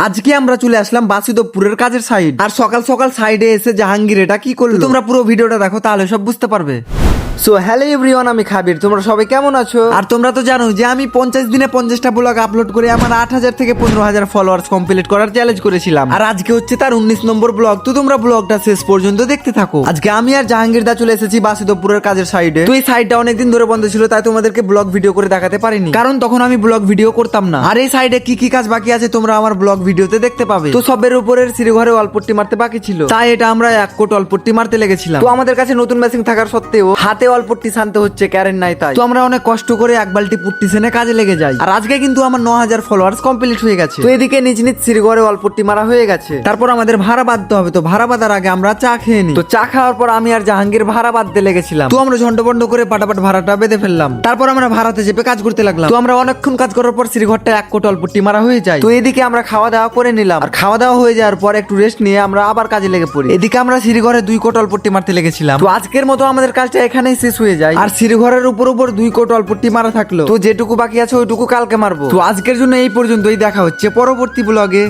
আজকে আমরা চলে আসলাম বাসুদেবপুরের কাজের সাইড। আর সকাল সকাল সাইডে এসে জাহাঙ্গীর এটা কি করলো তোমরা পুরো ভিডিওটা দেখো, তাহলে সব বুঝতে পারবে। সো হ্যালো এভরিওয়ান, আমি খাবির। তোমরা সবাই কেমন আছো? আর তোমরা তো জানো যে আমি 50 দিনে 50টা ব্লগ আপলোড করে আমার 8000 থেকে 15000 ফলোয়ার্স কমপ্লিট করার চ্যালেঞ্জ করেছিলাম। আর আজকে হচ্ছে তার 19 নম্বর ব্লগ। তো তোমরা ব্লগটা শেষ পর্যন্ত দেখতে থাকো। আজকে আমি আর জাহাঙ্গীর দা চলে এসেছি বাসুদেবপুরের কাজের সাইডে। তো এই সাইডটা অনেকদিন ধরে বন্ধ ছিল, তাই তোমাদেরকে ব্লগ ভিডিও করে দেখাতে পারিনি, কারণ তখন আমি ব্লগ ভিডিও করতাম না। আর এই সাইডে কি কি কাজ বাকি আছে তোমরা আমার ব্লগ ভিডিওতে দেখতে পাবে। তো সবের উপরের সিঁড়িঘরে অল্পট্টি মারতে বাকি ছিল, তাই এটা আমরা 1 কোট অল্পট্টি মারতে লেগেছিলাম। তো আমাদের কাছে নতুন মেশিন থাকার সত্ত্বেও হাতে অল্পট্টি শান্ত হচ্ছে, কারেন্ট নাই, তাই তো আমরা অনেক কষ্ট করে 1 বালতি পুট্টি সেনে কাজে লেগে যাই। আর আজকে কিন্তু আমার 9000 ফলোয়ার্স কমপ্লিট হয়ে গেছে। তো এদিকে নিজ নিজ সিঁড়িঘরে অল্পট্টি মারা হয়ে গেছে। তারপর আমাদের ভাড়া বাঁধতে হবে। তো ভাড়া বাঁধার আগে আমরা চা খেয়ে নিই। তো চা খাওয়ার পর আমি আর জাহাঙ্গীর ভাড়া বাঁধতে লেগেছিলাম। তো আমরা ঝন্ড করে পাটাপাট ভাড়াটা বেঁধে ফেললাম। তারপর আমরা ভাড়াতে চেপে কাজ করতে লাগলাম। তো আমরা অনেকক্ষণ কাজ করার পর সিঁড়িঘরটা 1 কোট অল্পট্টি মারা হয়ে যায়। তো এদিকে আমরা খাওয়া দাওয়া করে নিলাম। আর খাওয়া দাওয়া হয়ে যাওয়ার পর একটু রেস্ট নিয়ে আমরা আবার কাজে লেগে পড়ি। এদিকে আমরা সিঁড়িঘরে 2 কোট অল্পট্টি মারতে লেগেছিলাম। তো আজকের মতো আমাদের কাজটা এখানেই শেষ হয়ে যায়। আর সিঁড়িঘরের উপর 2 কোট অল্পট্টি মারা থাকলো। তো যেটুকু বাকি আছে ওইটুকু কালকে মারবো। তো আজকের জন্য এই পর্যন্তই, দেখা হচ্ছে পরবর্তী ব্লগে।